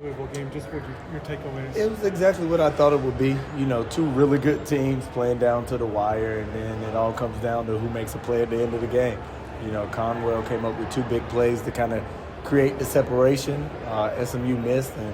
Louisville game, just what your takeaways? It was exactly what I thought it would be. Two really good teams playing down to the wire, and then it all comes down to who makes a play at the end of the game. Conwell came up with two big plays to kind of create the separation. SMU missed, and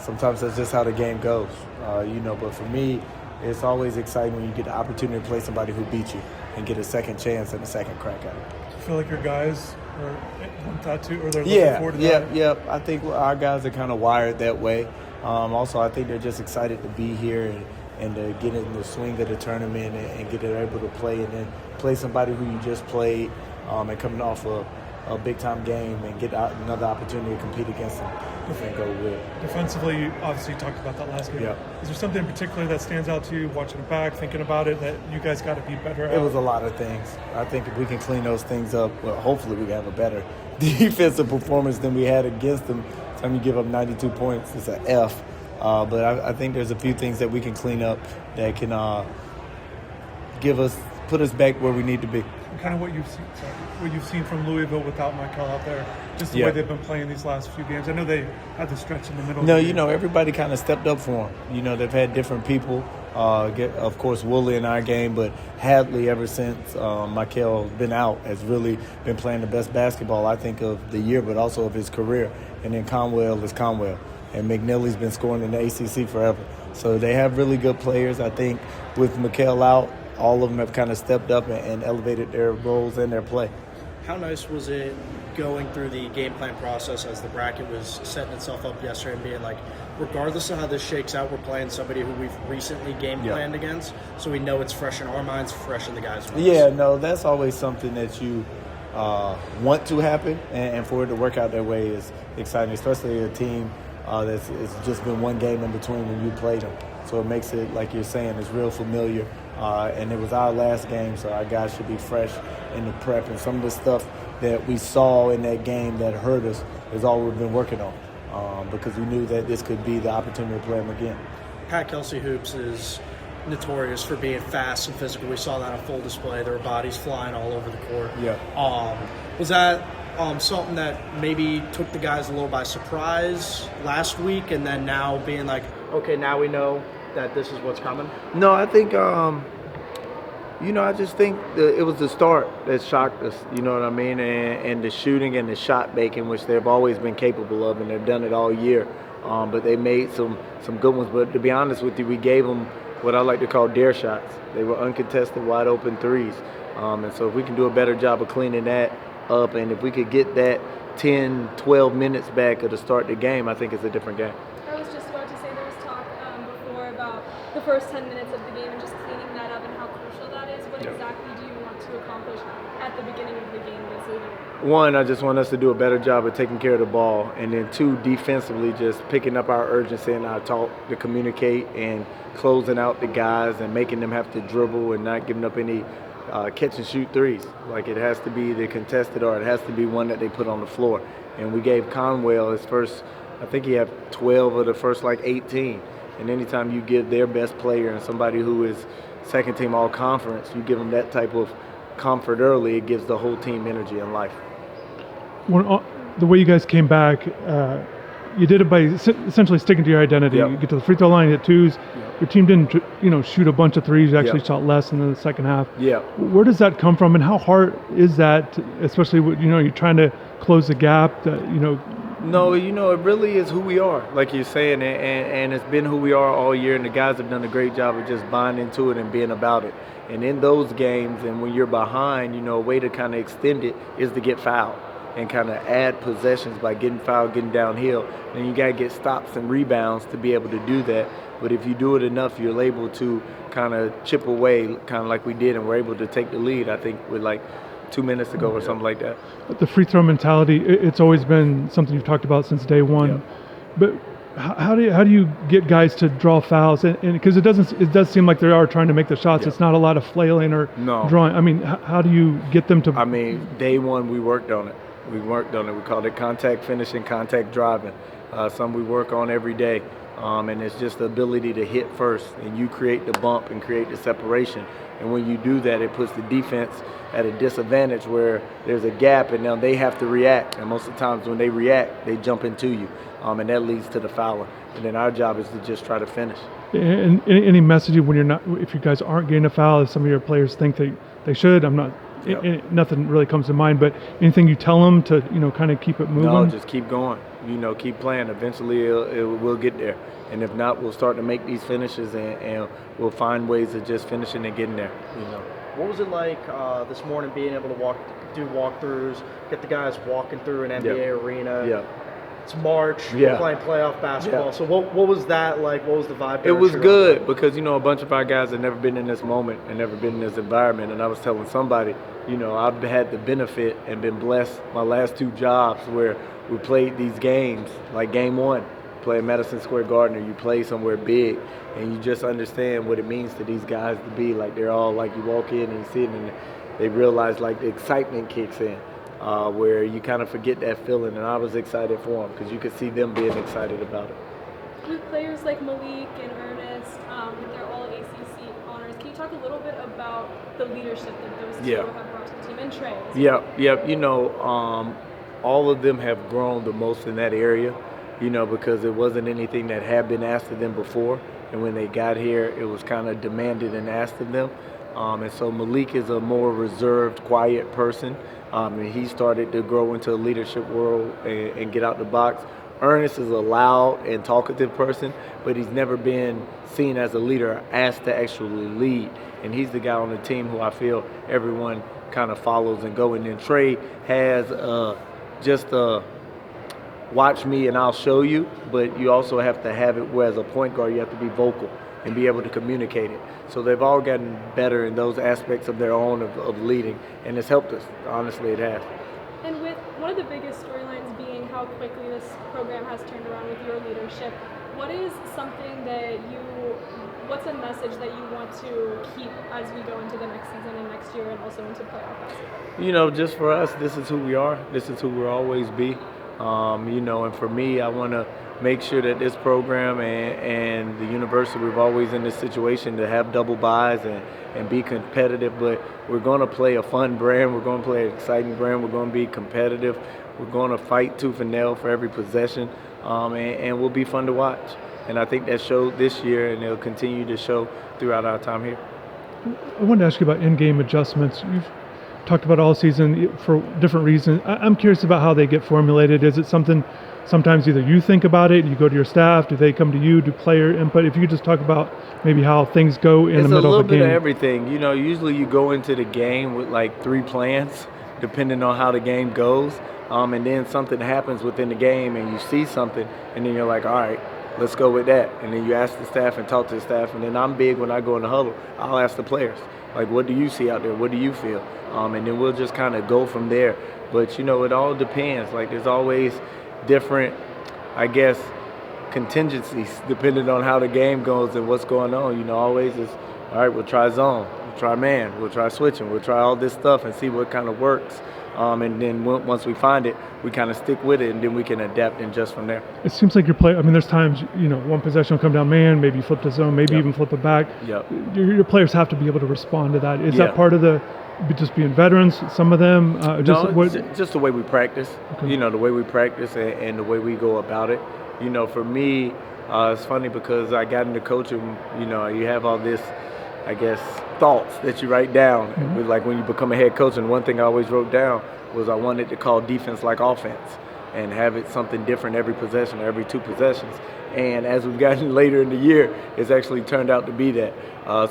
sometimes that's just how the game goes. But for me, it's always exciting when you get the opportunity to play somebody who beat you and get a second chance and a second crack at it. Do you feel like your guys want that too, or they're looking forward to that? Yeah. I think our guys are kind of wired that way. Also, I think they're just excited to be here and to get in the swing of the tournament and get able to play and then play somebody who you just played and coming off a big-time game and get another opportunity to compete against them. And go with. Defensively, you obviously talked about that last game. Yeah. Is there something in particular that stands out to you, watching it back, thinking about it, that you guys got to be better at? It was a lot of things. I think if we can clean those things up, well, hopefully we can have a better defensive performance than we had against them. Time you give up 92 points, it's an F. But I think there's a few things that we can clean up that can put us back where we need to be. Kind of what you've seen from Louisville without Michael out there, just the way they've been playing these last few games. I know they had the stretch in the middle. No, everybody kind of stepped up for them. They've had different people. Of course, Woolley in our game, but Hadley, ever since Michael been out, has really been playing the best basketball, I think, of the year, but also of his career. And then Conwell is Conwell. And McNeely's been scoring in the ACC forever. So they have really good players. I think with Michael out, all of them have kind of stepped up and elevated their roles and their play. How nice was it going through the game plan process as the bracket was setting itself up yesterday and being like, regardless of how this shakes out, we're playing somebody who we've recently game planned against, so we know it's fresh in our minds, fresh in the guys' minds. Yeah, no, that's always something that you want to happen, and for it to work out that way is exciting, especially a team that's it's just been one game in between when you played them. So it makes it, like you're saying, it's real familiar. And it was our last game, so our guys should be fresh in the prep. And some of the stuff that we saw in that game that hurt us is all we've been working on because we knew that this could be the opportunity to play them again. Pat Kelsey Hoops is notorious for being fast and physical. We saw that on full display. There were bodies flying all over the court. Yeah. Was that something that maybe took the guys a little by surprise last week, and then now being like, okay, now we know that this is what's coming? No, I think, I just think it was the start that shocked us, you know what I mean? And the shooting and the shot making, which they've always been capable of, and they've done it all year. But they made some good ones. But to be honest with you, we gave them what I like to call dare shots. They were uncontested, wide open threes. And so if we can do a better job of cleaning that up, and if we could get that 10, 12 minutes back at the start of the game, I think it's a different game. I was just about to say there was talk before about the first 10 minutes of the game and just cleaning that up and how crucial that is. What exactly do you want to accomplish at the beginning of the game against Louisville? One, I just want us to do a better job of taking care of the ball. And then two, defensively, just picking up our urgency and our talk to communicate and closing out the guys and making them have to dribble and not giving up any catch and shoot threes. Like it has to be the contested or it has to be one that they put on the floor. And we gave Conwell his first, I think he had 12 of the first 18. And anytime you give their best player and somebody who is second team all conference, you give them that type of comfort early, it gives the whole team energy and life. The way you guys came back, you did it by essentially sticking to your identity. You get to the free throw line, you hit twos. Your team didn't, shoot a bunch of threes. You actually shot less in the second half. Yeah. Where does that come from, and how hard is that, especially when, you're trying to close the gap, No, it really is who we are, like you're saying, and it's been who we are all year, and the guys have done a great job of just bonding to it and being about it. And in those games, and when you're behind, a way to kind of extend it is to get fouled and kind of add possessions by getting fouled, getting downhill. And you got to get stops and rebounds to be able to do that. But if you do it enough, you're able to kind of chip away, kind of like we did, and we're able to take the lead, I think, with 2 minutes ago or something like that. The free throw mentality, it's always been something you've talked about since day one. Yeah. But how do you get guys to draw fouls? And because it does seem like they are trying to make the shots. Yeah. It's not a lot of flailing or No. drawing. I mean, how do you get them to? I mean, day one we worked on it. We worked on it. We called it contact finishing, contact driving. Something we work on every day. And it's just the ability to hit first, and you create the bump and create the separation. And when you do that, it puts the defense at a disadvantage where there's a gap, and now they have to react. And most of the times when they react, they jump into you, and that leads to the fouling. And then our job is to just try to finish. And any messaging when you're not, if you guys aren't getting a foul, as some of your players think they should. I'm not. Yep. Nothing really comes to mind, but anything you tell them to, kind of keep it moving? No, just keep going. Keep playing. Eventually, we'll get there. And if not, we'll start to make these finishes, and we'll find ways of just finishing and getting there. What was it like this morning being able to do walkthroughs, get the guys walking through an NBA arena? Yeah. It's March. We're playing playoff basketball. So what was that like? What was the vibe? It was good because a bunch of our guys had never been in this moment and never been in this environment. And I was telling somebody, I've had the benefit and been blessed my last 2 jobs where we played these games, like game 1, play at Madison Square Garden, or you play somewhere big, and you just understand what it means to these guys to be like they're all like you walk in and you see it and they realize like the excitement kicks in. Where you kind of forget that feeling, and I was excited for them because you could see them being excited about it. With players like Malik and Ernest, they're all ACC honors. Can you talk a little bit about the leadership that those two have brought to the team, and Trey? All of them have grown the most in that area, because it wasn't anything that had been asked of them before, and when they got here, it was kind of demanded and asked of them. And so Malik is a more reserved, quiet person. And he started to grow into a leadership world and get out the box. Ernest is a loud and talkative person, but he's never been seen as a leader, asked to actually lead. And he's the guy on the team who I feel everyone kind of follows and go. And then Trey has just a watch me and I'll show you, but you also have to have it where as a point guard you have to be vocal and be able to communicate it. So they've all gotten better in those aspects of their own of leading, and it's helped us. Honestly, it has. And with one of the biggest storylines being how quickly this program has turned around with your leadership, what's a message that you want to keep as we go into the next season and next year and also into playoff basketball? Just for us, this is who we are. This is who we'll always be. And for me, I want to make sure that this program and the university, we're always in this situation to have double buys and be competitive, but we're going to play a fun brand. We're going to play an exciting brand. We're going to be competitive. We're going to fight tooth and nail for every possession, and we'll be fun to watch. And I think that showed this year, and it'll continue to show throughout our time here. I wanted to ask you about in-game adjustments. You've talked about all season for different reasons. I'm curious about how they get formulated. Is it something sometimes either you think about it, you go to your staff, do they come to you, do player input? If you could just talk about maybe how things go in the middle of the game. It's a little bit of everything. Usually you go into the game with like 3 plans, depending on how the game goes. And then something happens within the game and you see something, and then you're like, all right, let's go with that. And then you ask the staff and talk to the staff. And then I'm big when I go in the huddle. I'll ask the players, like, what do you see out there? What do you feel? And then we'll just kind of go from there. But, it all depends. Like, there's always different, contingencies depending on how the game goes and what's going on. Always is, all right, we'll try zone, we'll try man, we'll try switching, we'll try all this stuff and see what kind of works. And then once we find it, we kind of stick with it, and then we can adapt and adjust from there. It seems like your play. There's times one possession will come down man, maybe you flip to zone, maybe even flip it back. Your players have to be able to respond to that. Is that part of just being veterans? Some of them, just the way we practice. Okay. The way we practice and the way we go about it. For me, it's funny because I got into coaching. You have all this, thoughts that you write down. Mm-hmm. Like when you become a head coach, and one thing I always wrote down was I wanted to call defense like offense and have it something different every possession or every 2 possessions. And as we've gotten later in the year, it's actually turned out to be that.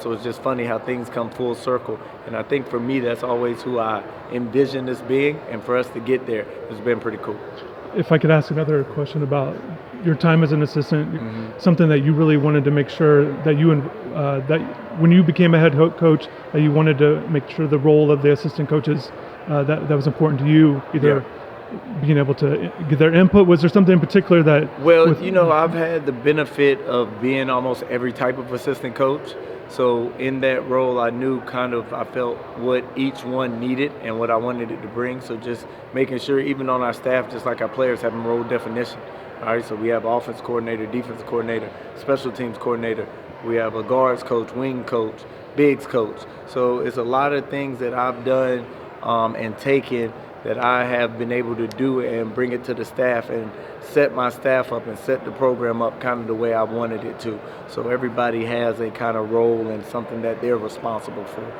So it's just funny how things come full circle. And I think for me, that's always who I envision this being. And for us to get there, it's been pretty cool. If I could ask another question about your time as an assistant, something that you really wanted to make sure that that when you became a head coach, that you wanted to make sure the role of the assistant coaches that was important to you, either being able to get their input? Was there something in particular that? Well, I've had the benefit of being almost every type of assistant coach. So in that role, I felt what each one needed and what I wanted it to bring. So just making sure, even on our staff, just like our players, having role definition. All right, so we have offense coordinator, defense coordinator, special teams coordinator. We have a guards coach, wing coach, bigs coach. So it's a lot of things that I've done and taken that I have been able to do and bring it to the staff and set my staff up and set the program up kind of the way I wanted it to. So everybody has a kind of role and something that they're responsible for.